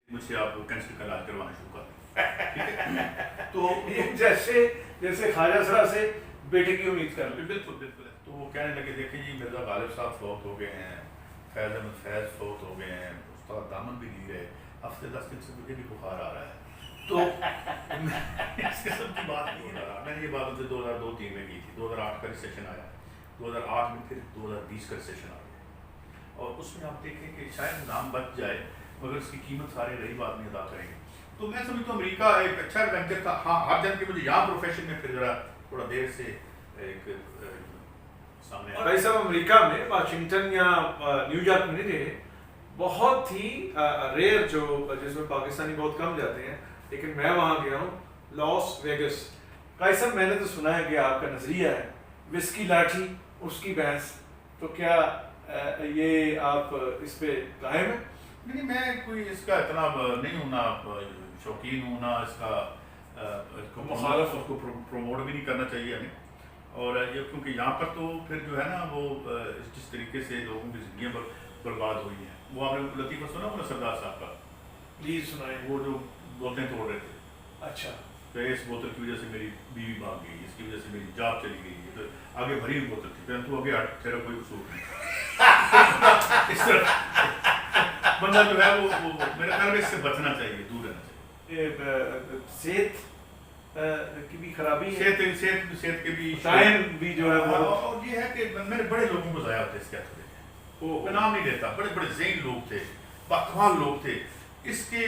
مجھ سے آپ کینسر کا علاج کروانا شروع کر دیں. تو جیسے خواجہ سرا سے بیٹے کی امید کر لیں. بالکل بالکل. تو وہ کہنے لگے دیکھیں جی مرزا غالب صاحب فوت ہو گئے ہیں, فیض احمد فیض فوت ہو گئے ہیں, استاد دامن بھی نہیں رہے, ہفتے 10 دن سے مجھے بھی بخار آ رہا ہے. تو اس قسم کی بات نہیں ہو رہا. میں نے یہ بات ان سے 2002-03 میں کی تھی. 2008 کا ریسیشن آیا, 2008 میں پھر 2020 کا ریسیشن آ گیا, اور اس میں آپ دیکھیں کہ شاید نام بچ جائے مگر اس کی قیمت سارے غریب آدمی ادا کریں گے. تو میں سمجھتا ہوں امریکہ ایک اچھا ایڈونچر تھا. ہاں ہر جن کے مجھے یہاں پروفیشن میں پھر ذرا تھوڑا دیر سے ایک سامنے اور بھائی صاحب امریکہ میں واشنگٹن یا نیو یارک میں نہیں رہے, بہت ہی ریئر جو جس میں پاکستانی بہت کم جاتے ہیں, لیکن میں وہاں گیا ہوں لاس ویگس. بھائی صاحب میں نے تو سنا ہے کہ آپ کا نظریہ ہے وسکی لاٹھی اس کی بحث, تو کیا یہ آپ اس پہ قائم ہیں؟ نہیں, میں کوئی اس کا اتنا نہیں ہوں, نہ شوقین ہوں, نہ اس کا مخالف اس کو پروموٹ بھی نہیں کرنا چاہیے ہمیں. اور یہ کیونکہ یہاں پر تو پھر جو ہے نا وہ جس طریقے سے لوگوں کی زندگیاں برباد ہوئی ہیں, وہ آپ نے لطیفہ سنا وہ سردار صاحب کا, پلیز سنائیں. وہ جو بوتلیں توڑ رہے تھے, اچھا, تو اس بوتل کی وجہ سے میری بیوی بھاگ گئی, اس کی وجہ سے میری جاب چلی گئی, تو آگے بھری ہوئی بوتل تھی, تو آگے تیرا کوئی قصور نہیں. اس طرح بندہ جو ہے وہ میرے خیال میں اس سے بچنا چاہیے, دور رہنا چاہیے. صحت کی بھی خرابی ہے, صحت کے بھی ٹائم بھی جو ہے وہ, اور یہ ہے کہ میرے بڑے لوگوں کو ضائع ہوتے اس کے ہاتھ میں نام نہیں لیتا, بڑے بڑے ذہین لوگ تھے, باکمال لوگ تھے, اس کے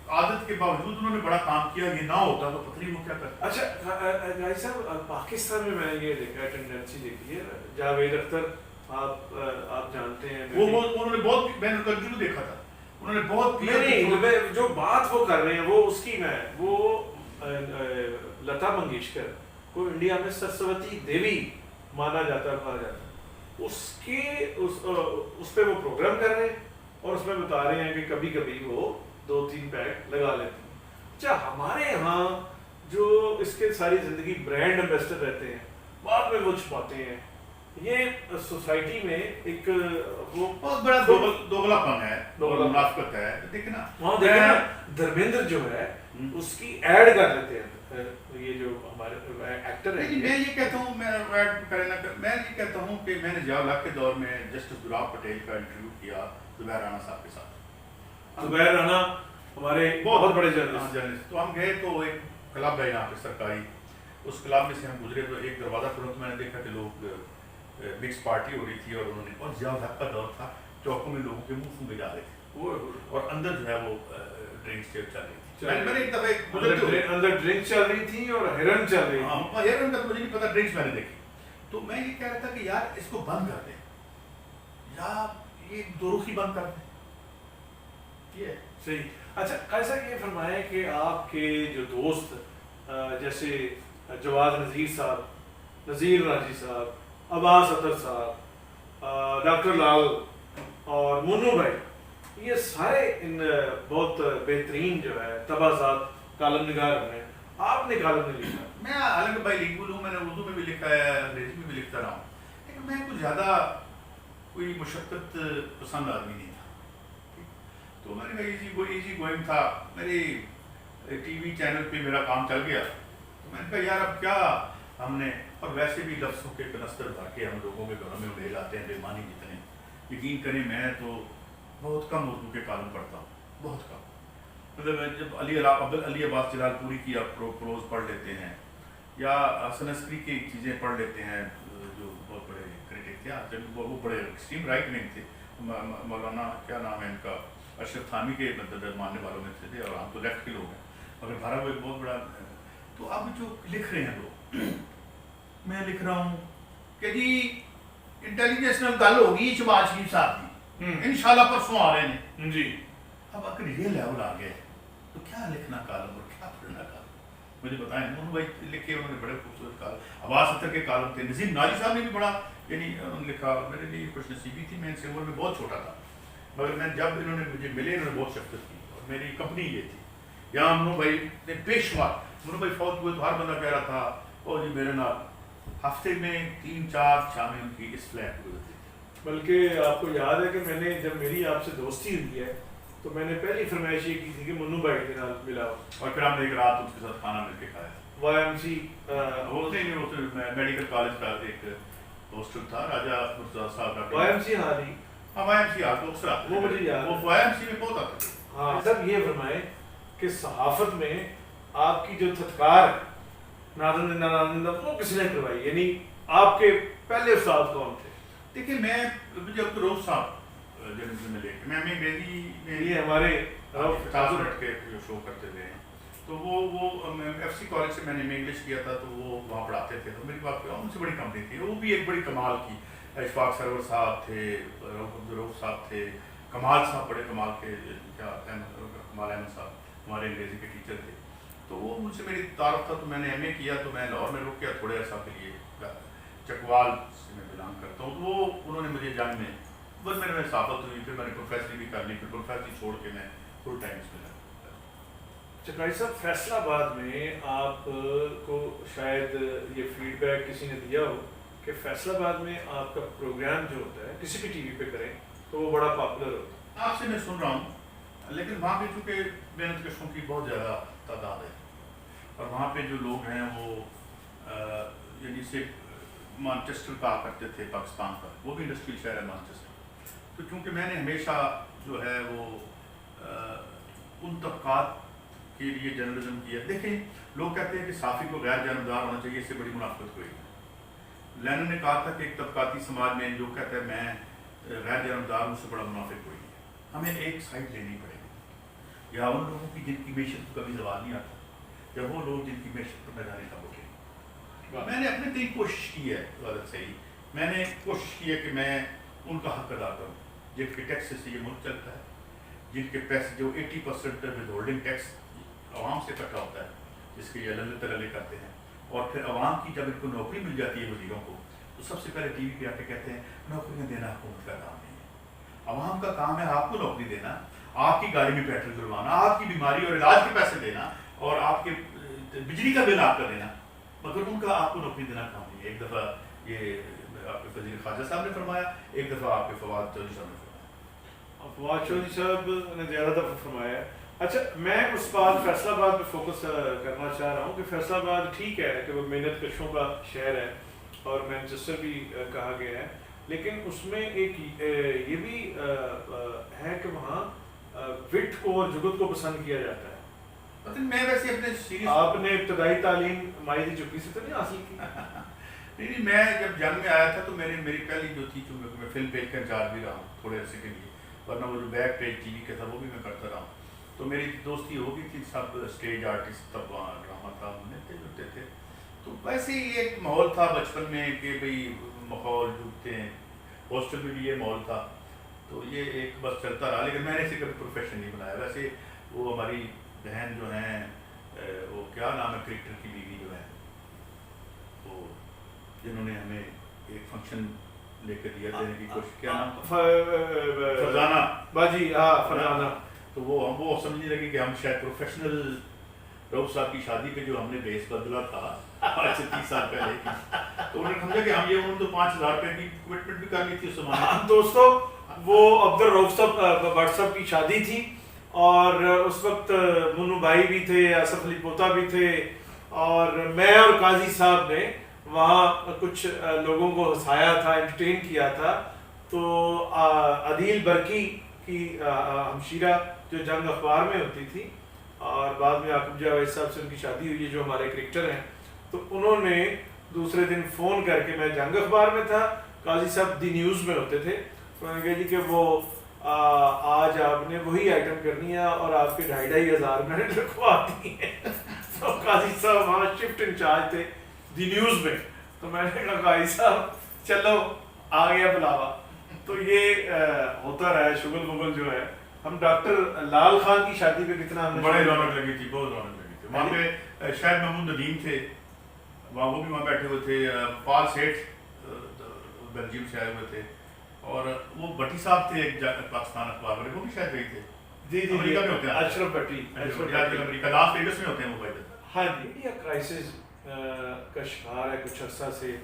عادت کے باوجود انہوں نے بڑا کام کیا. یہ نہ ہوتا تو پتہ نہیں وہ کیا کرتا. اچھا بھائی صاحب پاکستان میں نے یہ دیکھا ہے, ٹینڈنسی دیکھی ہے, جاوید اختر آپ جانتے ہیں, وہ انہوں نے بہت, میں نے کنٹینیو دیکھا تھا, انہوں نے بہت نہیں جو بات وہ کر رہے ہیں وہ اس کی میں, وہ لتا منگیشکر کو انڈیا میں سرسوتی دیوی مانا جاتا ہے, کہا جاتا ہے, اس پہ وہ پروگرام کر رہے ہیں اور اس میں بتا رہے ہیں کہ کبھی کبھی وہ 2-3 پیک لگا لیتے ہیں. اچھا ہمارے یہاں جو اس کے ساری زندگی برانڈ ایمبیسڈر رہتے ہیں, بعد میں وہ چھپاتے ہیں. یہ سوسائٹی میں ایک وہ بہت بڑا دوغلا پن ہے, منافقت ہے. دیکھنا وہاں دیکھنا دھرمیندر جو ہے اس کی ایڈ کر لیتے ہیں, یہ جو ہمارے ایکٹر ہیں. میں یہ کہتا ہوں, میں یہ کہتا ہوں کہ میں نے ضیاء الحق کے دور میں جسٹس گلاب پٹیل کا انٹرویو کیا زبیر رانا صاحب کے ساتھ. زبیر رانا ہمارے بہت بڑے جرنلسٹ. تو ہم گئے تو ایک کلب ہے یہاں پہ سرکاری, اس کلب میں سے ہم گزرے تو ایک دروازہ کھلا, تو میں نے دیکھا کہ لوگ مکس پارٹی ہو رہی تھی, اور انہوں نے, اور ضیاء الحق کا دور تھا, چوکوں میں لوگوں کے منہ میں جا رہے تھے, اور اندر جو ہے وہ ڈرنکس چل رہی تھی. میں نے ایک دفعہ اندر ڈرنک چل رہی تھی اور ہرن چل رہی تھی. ہرن کا مجھے نہیں پتا, ڈرنکس میں نے دیکھی. تو میں یہ کہہ رہا تھا کہ یار اس کو بند کر دیں, یا یہ دوروخی بند کر دیں. یہ صحیح. اچھا ایسا یہ فرمائیں کہ آپ کے جو دوست جیسے جواز نذیر صاحب, نذیر راجی صاحب, عباس اطہر صاحب, ڈاکٹر لال اور منو بھائی, یہ سارے ان بہت بہترین جو ہے تبازات کالم نگار ہیں. آپ نے کالم نہیں لکھا. میں حالانکہ بائی لنگول ہوں, میں نے اردو میں بھی لکھا ہے, انگریزی میں بھی لکھتا رہا ہوں, لیکن میں کچھ زیادہ کوئی مشقت پسند آدمی نہیں تھا. تو میں نے کہا ایزی گوئنگ تھا, میری ٹی وی چینل پہ میرا کام چل گیا. تو میں نے کہا یار اب کیا ہم نے, اور ویسے بھی لفظوں کے کنستر بھر کے ہم لوگوں کے گھروں میں اڑے لاتے ہیں بے معنی جتنے. یقین کریں میں تو بہت کم اردو کے کالم پڑھتا ہوں, بہت کم. مطلب جب علی عباس جلال پوری کی آپ پروز پڑھ لیتے ہیں, یا حسن عسکری کی چیزیں پڑھ لیتے ہیں جو بہت بڑے کریٹک تھے, جب وہ بڑے ایکسٹریم رائٹ ونگ تھے, مولانا کیا نام ہے ان کا, اشرف تھانوی کے مدد ماننے والوں میں سے تھے, اور ہم تو لیفٹ کے لوگ ہیں, مگر بھارا وہ ایک بہت بڑا. تو اب جو لکھ رہے ہیں لوگ, میں لکھ رہا ہوں کہ جی انٹیلیجنس میں گل ہوگی شہباز شریف صاحب کی, انشاءاللہ پرسوں آ رہے ہیں جی. اب اگر یہ لیول آ گئے تو کیا لکھنا کالم اور کیا پڑھنا کالم, مجھے بتائیں. انہوں بھائی لکھے, انہوں نے بڑے خوبصورت کالم, عباس اختر کے کالم تھے, نظیم ناجی صاحب نے بھی بڑا, یعنی انہوں نے لکھا. میرے لیے خوش نصیبی تھی, میں ان سے عمر میں بہت چھوٹا تھا, مگر میں جب انہوں نے مجھے ملے, انہوں نے بہت شفقت کی, اور میری کمپنی یہ تھی. یہاں منو بھائی نے پیشوا, منو بھائی فوت ہوئے تو ہر بندہ کہہ رہا تھا اور جی میرے نام ہفتے میں 3-4 شامیں ان کی اس فلیٹ ہوئی ہوتی تھی. بلکہ آپ کو یاد ہے کہ میں نے جب میری آپ سے دوستی ہوئی ہے تو میں نے پہلی فرمائش یہ کی تھی کہ منو بھائی کے نال ملاؤ، اور پھر ہم نے ایک رات اس کے ساتھ کھانا مل کے کھایا. وائی ایم سی وہ میڈیکل کالج کا ایک ہاسٹل تھا راجہ مرتضیٰ صاحب کا. وائی ایم سی ہاری وائی ایم سی آپ دوسرا وہ مجھے یاد وہ وائی ایم سی میں بہت آتے تھے. ہاں سب یہ فرمائے کہ صحافت میں آپ کی جو تھتکار نازندہ نازندہ وہ کس نے کروائی، یعنی آپ کے پہلے استاد کون تھے؟ دیکھیے میں جب روف صاحب جب سے ملے میں انگریزی میں یہ ہمارے 50 منٹ کے شو کرتے تھے تو وہ ایف سی کالج سے میں نے انگلش کیا تھا تو وہ وہاں پڑھاتے تھے. تو میری بات ان سے بڑی کمپنی تھی، وہ بھی ایک بڑی کمال کی. اشفاق سرور صاحب تھے، روف صاحب تھے، کمال صاحب بڑے کمال کے کیا کمال احمد صاحب ہمارے انگریزی کے ٹیچر تھے. تو وہ مجھ سے میری تعارف تھا. تو میں نے ایم اے کیا تو میں لاہور میں رک گیا تھوڑے عرصہ کے لیے. چکوال سے میں بلانگ کرتا ہوں. تو وہ انہوں نے مجھے جنگ میں بس میں صحافت ہوئی، پھر میں نے پروفیسری بھی کر لی، پھر پروفیسری چھوڑ کے میں فل ٹائم اس میں لگا. چکرائی صاحب فیصل آباد میں آپ کو شاید یہ فیڈ بیک کسی نے دیا ہو کہ فیصل آباد میں آپ کا پروگرام جو ہوتا ہے کسی بھی ٹی وی پہ کریں تو وہ بڑا پاپولر ہوتا ہے. آپ سے میں سن رہا ہوں، لیکن وہاں پہ چونکہ محنت کشوں کی بہت زیادہ تعداد ہے اور وہاں پہ جو لوگ ہیں وہ یعنی سے مانچسٹر کہا کرتے تھے پاکستان کا، وہ بھی انڈسٹریل شہر ہے مانچسٹر. تو چونکہ میں نے ہمیشہ جو ہے وہ ان طبقات کے لیے جرنلزم کیا. دیکھیں لوگ کہتے ہیں کہ صحافی کو غیر جانبدار ہونا چاہیے، اس سے بڑی منافقت کوئی نہیں. لینن نے کہا تھا کہ ایک طبقاتی سماج میں جو کہتا ہے میں غیر جانبدار ہوں، اس سے بڑا منافق کوئی نہیں. ہمیں ایک سائڈ لینی پڑے گی، یا ان لوگوں کی جن کی معیشت کو کبھی زوال نہیں آتا، یا وہ لوگ جن کی معیشت پر میدان کا اٹھے. میں نے اپنے طریقے کوشش کی ہے غلط صحیح، میں نے کوشش کی ہے کہ میں ان کا حق ادا کروں جن کے ٹیکس سے یہ ملک چلتا ہے، جن کے پیسے جو 80% ود ہولڈنگ ٹیکس عوام سے اکٹھا ہوتا ہے، جس کے یہ اللہ تللے کرتے ہیں. اور پھر عوام کی جب ان کو نوکری مل جاتی ہے وزیروں کو، تو سب سے پہلے ٹی وی پہ آ کے کہتے ہیں نوکریاں دینا حکومت کا کام نہیں ہے، عوام کا کام ہے آپ کو نوکری دینا، آپ کی گاڑی میں پیٹرول ڈلوانا، آپ کی بیماری اور علاج کے پیسے دینا، اور آپ کے بجلی کا بل آپ کا دینا، مگر ان کا آپ کو نوکری دینا کام نہیں ہے. ایک دفعہ یہ آپ کے وزیر خارجہ صاحب نے فرمایا، ایک دفعہ آپ کے فواد چودھری صاحب نے فرمایا. فواد چودھری صاحب نے زیادہ دفعہ فرمایا. اچھا میں اس بات فیصل آباد پہ فوکس کرنا چاہ رہا ہوں کہ فیصل آباد ٹھیک ہے کہ وہ محنت کشوں کا شہر ہے اور مانچسٹر بھی کہا گیا ہے، لیکن اس میں ایک یہ بھی ہے کہ وہاں وٹ کو اور جگت کو پسند کیا جاتا ہے. میں ویسے اپنے سیریز آپ نے ابتدائی تعلیم ماہی چکی سے تو نہیں حاصل کی؟ نہیں، میں جب جنگ میں آیا تھا تو میری پہلی جو تھی، چونکہ میں فلم پیج کا انچارج بھی رہا ہوں تھوڑے عرصے کے لیے، ورنہ وہ جو بیک پیج ٹی وی کا تھا وہ بھی میں کرتا رہا ہوں. تو میری دوستی ہو گئی تھی، سب اسٹیج آرٹسٹ تب وہاں ڈرامہ تھا بنتے جڑتے تھے. تو ویسے ہی ایک ماحول تھا بچپن میں کہ بھئی ماحول ڈوبتے ہیں، ہاسٹل میں بھی یہ ماحول تھا. تو یہ ایک بس چلتا رہا، لیکن میں نے اسے کبھی پروفیشن نہیں بنایا. ویسے وہ ہماری بہن جو ہیں، وہ کیا نام ہے کرکٹر کی بیوی جو ہے، وہ جنہوں نے ہمیں ایک فنکشن لے کے دیا دینے کی کوشش، کیا نام، فرزانہ باجی. ہاں فرزانہ. تو وہ سمجھنے لگی کہ ہم شاید پروفیشنل روف صاحب کی شادی پہ جو ہم نے بیس بدلا تھا آج سے 30 سال پہلے کی، تو انہوں نے سمجھا کہ ہم یہ ان تو 5,000 روپے کی کمٹمنٹ بھی کر لی تھی اس زمانے. دوستوں وہ عبد الرؤف صاحب بٹ صاحب کی شادی تھی اور اس وقت منو بھائی بھی تھے، آصف علی پوتا بھی تھے، اور میں اور قاضی صاحب نے وہاں کچھ لوگوں کو ہنسایا تھا، انٹرٹین کیا تھا. تو عدیل برقی کی ہمشیرہ جو جنگ اخبار میں ہوتی تھی، اور بعد میں عاقب جاوید صاحب سے ان کی شادی ہوئی ہے جو ہمارے کرکٹر ہیں، تو انہوں نے دوسرے دن فون کر کے، میں جنگ اخبار میں تھا، قاضی صاحب دی نیوز میں ہوتے تھے، انہوں نے کہا جی کہ وہ آج آپ نے وہی آئٹم کرنی ہے اور آپ کے 2,500 منٹ رکھوا دی ہیں. تو قاضی صاحب وہاں شفٹ انچارج تھے دی نیوز میں. تو میں نے کہا قاضی صاحب چلو آ گیا بلاوا. تو یہ ہوتا رہا ہے شغل بغل جو ہے. ہم ڈاکٹر لال خان کی شادی پہ کتنا ہم نے بڑے رونق لگی تھی، بہت رونق لگی تھی. وہاں پہ شاید محمود ندیم تھے وہاں، وہ بھی وہاں بیٹھے ہوئے تھے. پال سیٹھ بیلجیم سے آئے ہوئے تھے، اور وہ بٹی صاحب تھے ایک پاکستان اخبار والے، وہ بھی شاید گئی تھے. جی جی امریکہ میں ہوتے ہیں، اشرف بٹی، امریکہ لاس ویگس میں ہوتے ہیں وہ. ہاں جی. انڈیا کرائسس کا شکار ہے، کچھ عرصہ سے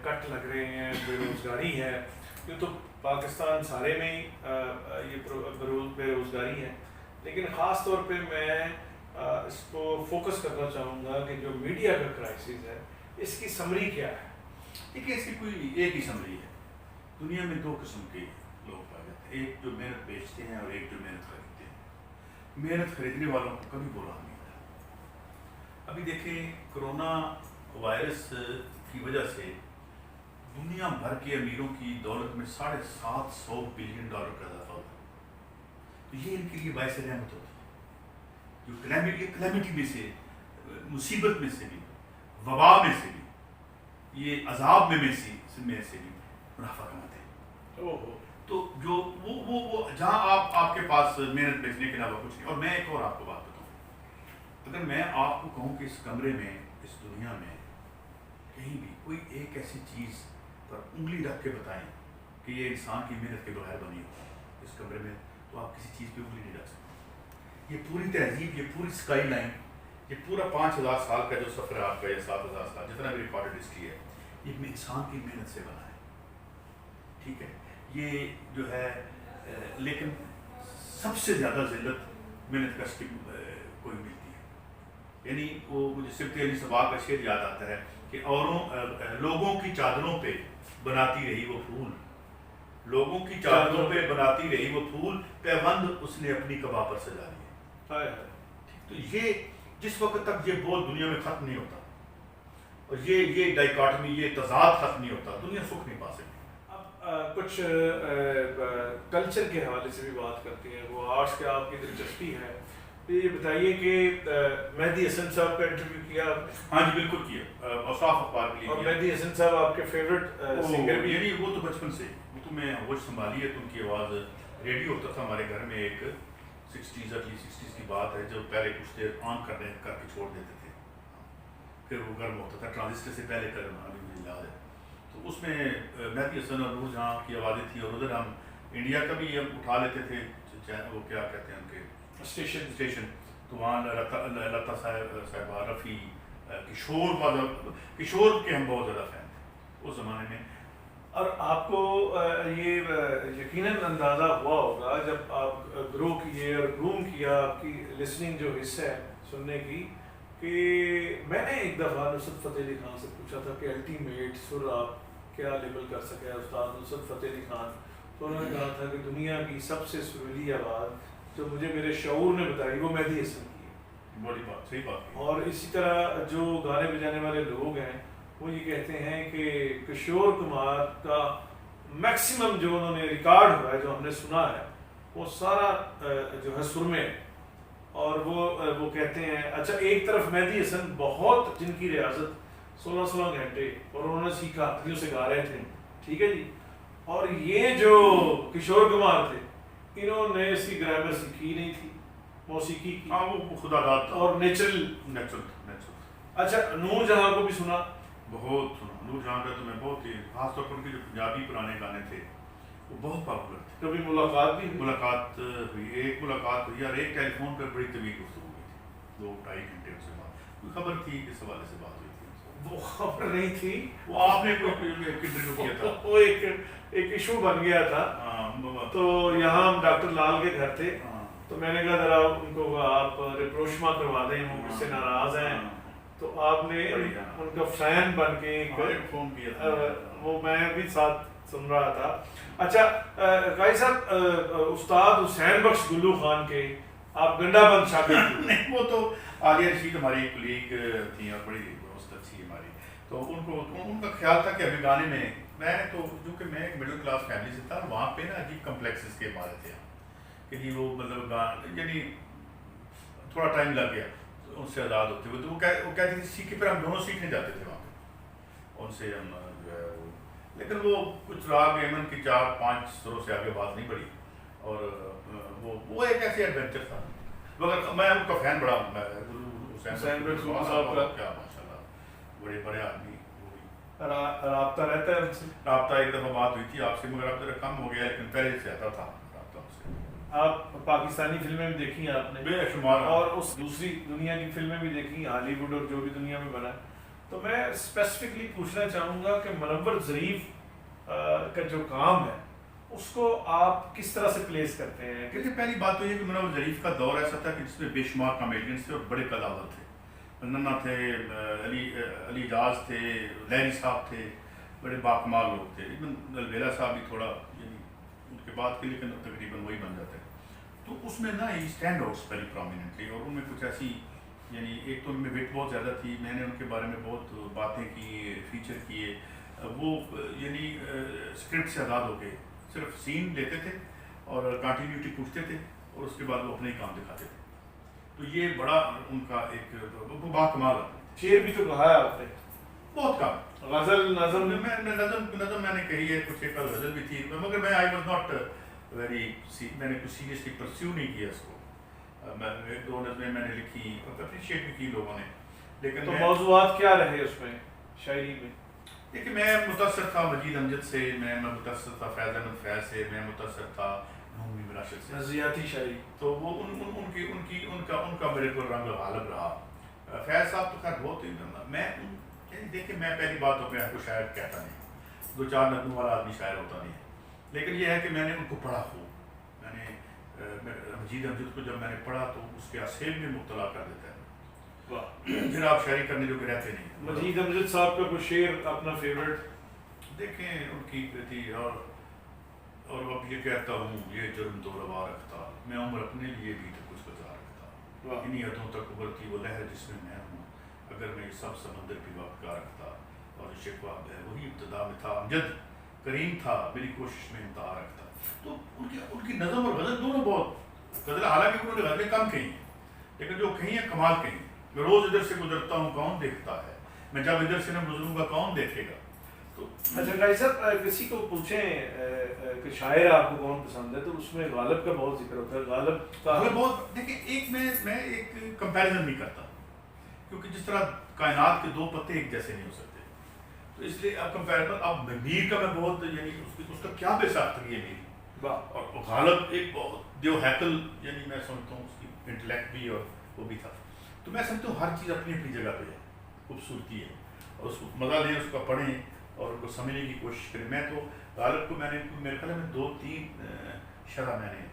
کٹ لگ رہے ہیں، بے روزگاری ہے، یوں تو پاکستان سارے میں ہی یہ بے روزگاری ہے، لیکن خاص طور پہ میں اس کو فوکس کرنا چاہوں گا کہ جو میڈیا کا کرائسس ہے اس کی سمری کیا ہے؟ دیکھیے اس کی کوئی ایک ہی سمری ہے. دنیا میں دو قسم کے لوگ پائے جاتے ہیں، ایک جو محنت بیچتے ہیں اور ایک جو محنت خریدتے ہیں. محنت خریدنے والوں کو کبھی برا نہیں ہوتا. ابھی دیکھیں کرونا وائرس کی وجہ سے دنیا بھر کے امیروں کی دولت میں $750 بلین کا اضافہ ہوتا ہے. تو یہ ان کے لیے باعث رحمت ہوتی ہے. جو کلیمٹی میں سے، مصیبت میں سے بھی، وبا میں سے بھی، یہ عذاب میں سے بھی منافع کماتے ہیں. تو جو وہ جہاں آپ کے پاس محنت بیچنے کے علاوہ کچھ نہیں. اور میں ایک اور آپ کو بات بتاؤں، اگر میں آپ کو کہوں کہ اس کمرے میں، اس دنیا میں کہیں بھی کوئی ایک ایسی چیز پر انگلی رکھ کے بتائیں کہ یہ انسان کی محنت کے بغیر بنی ہو اس کمرے میں، تو آپ کسی چیز پہ انگلی نہیں رکھ سکتے. یہ پوری تہذیب، یہ پوری اسکائی لائن، یہ پورا 5000 سال کا جو سفر ہے آپ کا، یا 7000 سال جتنا بھی ریکارڈڈ ہسٹری ہے، یہ انسان کی محنت سے بنا ہے. ٹھیک ہے، یہ جو ہے لیکن سب سے زیادہ ذلت محنت کش کی کوئی ملتی ہے. یعنی وہ مجھے سبت علی صبا کا شعر یاد آتا ہے کہ لوگوں کی چادروں پہ بناتی رہی وہ پھول، لوگوں کی چادروں پہ بناتی رہی وہ پھول، پیوند اس نے اپنی کبا پر سجا لیے. تو یہ جس وقت تک یہ بول دنیا میں ختم نہیں ہوتا، اور یہ ڈائیکاٹمی، یہ تضاد ختم نہیں ہوتا، دنیا سکھ نہیں پا سکتی. اب کچھ کلچر کے حوالے سے بھی بات کرتے ہیں، وہ آرٹس کے آپ کی دلچسپی ہے. یہ بتائیے کہ مہدی حسن صاحب کا انٹرویو کیا آپ نے؟ ہاں جی بالکل کیا، اوصاف اخبار کے لیے. اور مہدی حسن صاحب آپ کے فیوریٹ سنگر بھی؟ یعنی وہ تو بچپن سے، وہ تو میں ہوش سنبھالی ہے تو ان کی آواز. ریڈیو ہوتا تھا ہمارے گھر میں، ایک 60s کی بات ہے، جو پہلے کچھ دیر آن کر کے چھوڑ دیتے تھے، پھر وہ گرم ہوتا تھا. ٹرانزسٹر سے پہلے کرنا بھی مجھے یاد ہے. تو اس میں مہدی حسن اور نور جہاں کی آوازیں تھیں، اور ادھر ہم انڈیا کا بھی ہم اٹھا لیتے تھے، وہ کیا کہتے ہیں ان کے اسٹیشن. تو وہاں لتا صاحبہ، رفیع، کشور کے ہم بہت زیادہ فین تھے اس زمانے میں. اور آپ کو یہ یقیناً اندازہ ہوا ہوگا جب آپ گرو کیے اور گروم کیا آپ کی لسننگ جو حصہ ہے سننے کی، کہ میں نے ایک دفعہ نصرت فتح علی خان سے پوچھا تھا کہ الٹیمیٹ سر آپ کیا لیبل کر سکے استاد نصرت فتح علی خان. تو انہوں نے کہا تھا کہ دنیا کی سب سے سریلی آواز جو مجھے میرے شعور نے بتائی وہ مہدی حسن کی ہے. بڑی بات، صحیح بات. اور اسی طرح جو گانے بجانے والے لوگ ہیں وہ یہ کہتے ہیں کہ کشور کمار کا میکسیمم جو انہوں نے ریکارڈ ہوا ہے، جو ہم نے سنا ہے، وہ سارا جو ہے سر میں. اور وہ کہتے ہیں، اچھا ایک طرف مہدی حسن بہت، جن کی ریاضت 16 گھنٹے اور انہوں نے سیکھا، ہاتھیوں سے گا رہے تھے، ٹھیک ہے جی. اور یہ جو کشور کمار تھے، انہوں نے اس کی گرامر سیکھی نہیں تھی، موسیقی کی. ہاں وہ خدا داد تھا اور نیچرل. اچھا نور جہاں کو بھی سنا؟ بہت سنا. نور جہاں کا تو میں بہت ہی، خاص طور پر ان کے جو پنجابی پرانے گانے تھے وہ بہت پاپولر تھے. کبھی ملاقات بھی ہوئی؟ ملاقات ہوئی، ایک ملاقات ہوئی، اور ایک ٹیلی فون پر بڑی طویل گفتگو ہوئی تھی، 2-2.5 گھنٹے ان سے بات. کوئی خبر تھی کس حوالے سے بات ہوئی تھی؟ وہ خبر نہیں تھی، وہ آپ نے کوئی انٹرویو کیا تھا، وہ ایک ایشو بن گیا تھا. تو یہاں ہم ڈاکٹر لال کے گھر تھے، تو میں نے کہا ذرا ان کو آپ ریپروشما کروا دیں، وہ مجھ سے ناراض ہیں. تو آپ نے ان کا فین بن کے فون کیا، وہ میں بھی ساتھ سن رہا تھا. اچھا قاضی صاحب، استاد حسین بخش گلو خان کے آپ گنڈا بند شاگرد؟ نہیں، وہ تو عالیہ رشید ہماری کلیگ تھیں اور بڑی دوست اچھی ہماری. تو ان کا خیال تھا کہ ابھی گانے میں تو جو کہ میں ایک مڈل کلاس فیملی سے تھا، وہاں پہ نا عجیب کمپلیکسز کے بارے تھے کہ جی وہ مطلب یعنی تھوڑا ٹائم لگ گیا ان سے آزاد ہوتے ہوئے. تو وہ کہتے تھے سیکھے، پھر ہم دونوں سیکھنے جاتے تھے وہاں پہ ان سے ہم جو ہے وہ. لیکن وہ کچھ راگ ایمن کی 4-5 سروں سے آگے بات نہیں بڑھی. اور وہ ایک ایسی ایڈونچر تھا. مگر میں ان کا فین بڑا ہوں، میں حسین بخش صاحب کا، کیا ماشاء اللہ بڑے بڑے آدمی. رابطہ رہتا ہے ان سے؟ رابطہ ایک دفعہ بات ہوئی تھی آپ سے، مگر اب ذرا کم ہو گیا، لیکن پہلے سے آتا تھا رابطہ ان سے. آپ پاکستانی فلمیں بھی دیکھی ہیں آپ نے؟ بے شمار. اور اس دوسری دنیا کی فلمیں بھی دیکھی، ہالی ووڈ اور جو بھی دنیا میں بنا ہے. تو میں اسپیسیفکلی پوچھنا چاہوں گا کہ منور ظریف کا جو کام ہے اس کو آپ کس طرح سے پلیس کرتے ہیں؟ دیکھیے پہلی بات تو یہ کہ منور ظریف کا دور ایسا تھا کہ جس میں بے شمار کامیڈینس تھے اور بڑے قداور تھے، ننا تھے، علی اجاز تھے، لہری صاحب تھے، بڑے باکمال لوگ تھے، ایون الویلا صاحب بھی تھوڑا یعنی ان کے بعد کے لیکن تقریباً وہی بن جاتے. تو اس میں نا ہی اسٹینڈ آؤٹس ویری پرومیننٹلی، اور ان میں کچھ ایسی یعنی ایک تو ان میں وٹ بہت زیادہ تھی، میں نے ان کے بارے میں بہت باتیں کی، فیچر کیے. وہ یعنی اسکرپٹ سے آزاد ہو کے صرف سین لیتے تھے اور کنٹینیوٹی پوچھتے تھے اور اس کے بعد وہ اپنے ہی کام دکھاتے تھے. تو یہ بڑا ان کا ایک باکمال. شعر بھی تو کہا ہے آپ نے بہت کم. غزل نظم نظم میں نے کہی ہے، کچھ ایک غزل بھی تھی، مگر میں آئی واز ناٹ ویری، میں نے کچھ سیریسلی پرسیو نہیں کیا اس کو. میں ایک دو نظمیں میں نے لکھی، اپریشیٹ بھی کی لوگوں نے، لیکن تو موضوعات کیا رہے اس میں شاعری میں؟ دیکھیے میں متاثر تھا مجید امجد سے، میں متاثر تھا فیض احمد فیض سے، میں متاثر تھا نومی راشد سے، نظریاتی شاعری. تو وہ ان کا میرے کو رنگ غالب رہا. فیض صاحب تو خیر بہت ہی میں دیکھیں میں پہلی بات تو میں کو شاعر کہتا نہیں، دو چار نظموں والا آدمی شاعر ہوتا نہیں ہے، لیکن یہ ہے کہ میں نے ان کو پڑھا خوب. میں نے مجید امجد کو جب میں نے پڑھا تو اس کے اسیل میں مبتلا کر دیتا ہے. پھر آپ شاعری کرنے جو کہ رہتے نہیں. مجید امجد صاحب کا کوئی شعر اپنا فیوریٹ؟ دیکھیں ان کی تھی اور اب یہ کہتا ہوں یہ جرم تو روا رکھتا، میں عمر اپنے لیے بھی تو کچھ بتا رکھتا، انہی حدوں تک ابھرتی وہ لہر جس میں ہوں، اگر میں یہ سب سمندر بھی وقت کا رکھتا، اور شکوہ ہے وہی ابتدا میں تھا، امجد کریم تھا میری کوشش میں انتہا رکھتا. تو ان کی نظم اور غزل دونوں بہت غزل، حالانکہ انہوں نے غزلیں کم کہی ہیں لیکن جو کہیں ہیں کمال کہیں. میں روز ادھر سے گزرتا ہوں کون دیکھتا ہے، میں جب ادھر سے نہ گزروں گا کون دیکھے گا. تو اچھا ڈاکٹر صاحب کسی کو پوچھیں کہ شاعر آپ کو کون پسند ہے تو اس میں غالب کا بہت ذکر ہوتا ہے. غالب کا بہت دیکھیں ایک میں ایک کمپیریزن نہیں کرتا، کیونکہ جس طرح کائنات کے دو پتے ایک جیسے نہیں ہو سکتے، تو اس لیے اب کمپیریزن اب میر کا میں بہت یعنی اس کا کیا بے ساختگی ہے میر، اور غالب ایک بہت جو ہیکل یعنی میں سمجھتا ہوں اس کی انٹلیکٹ بھی اور وہ بھی تھا. تو میں سمجھتا ہوں ہر چیز اپنی اپنی جگہ پہ ہے، خوبصورتی ہے، اور اس کو مزہ لیں، اس کا پڑھیں اور ان کو سمجھنے کی کوشش کریں. میں تو غالب کو میں نے میرے خیال میں 2-3 شرح میں نے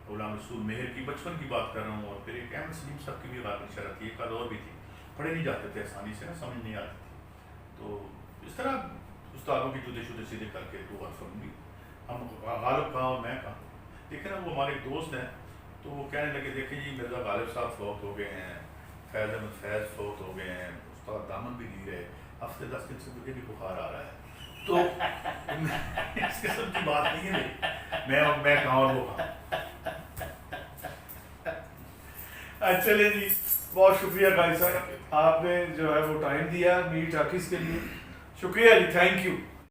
غلام رسول مہر کی بچپن کی بات کر رہا ہوں، اور پھر ایک احمد سلیم صاحب کی بھی غالب شرح تھی، ایک اور بھی تھی، پڑھے نہیں جاتے تھے آسانی سے نا، سمجھ نہیں آتی تھی. تو اس طرح استادوں کی جدے شدے سیدھے کر کے تو غلط بھی ہم غالب کہاں اور میں کہاں. دیکھیں نا وہ ہمارے ایک دوست ہیں تو وہ کہنے لگے دیکھیں جی مرزا غالب صاحب فوت ہو گئے ہیں، فیض احمد فیض فوت ہو گئے ہیں، استاد دامن بھی نہیں رہے، ہفتے 10 دن سے مجھے بھی بخار آ رہا ہے. تو اس قسم کی بات نہیں ہے، میں کہاں اور وہ کہاں. چلے جی بہت شکریہ قائد صاحب، آپ نے جو ہے وہ ٹائم دیا میر ٹاکیز کے لیے. شکریہ جی، تھینک یو.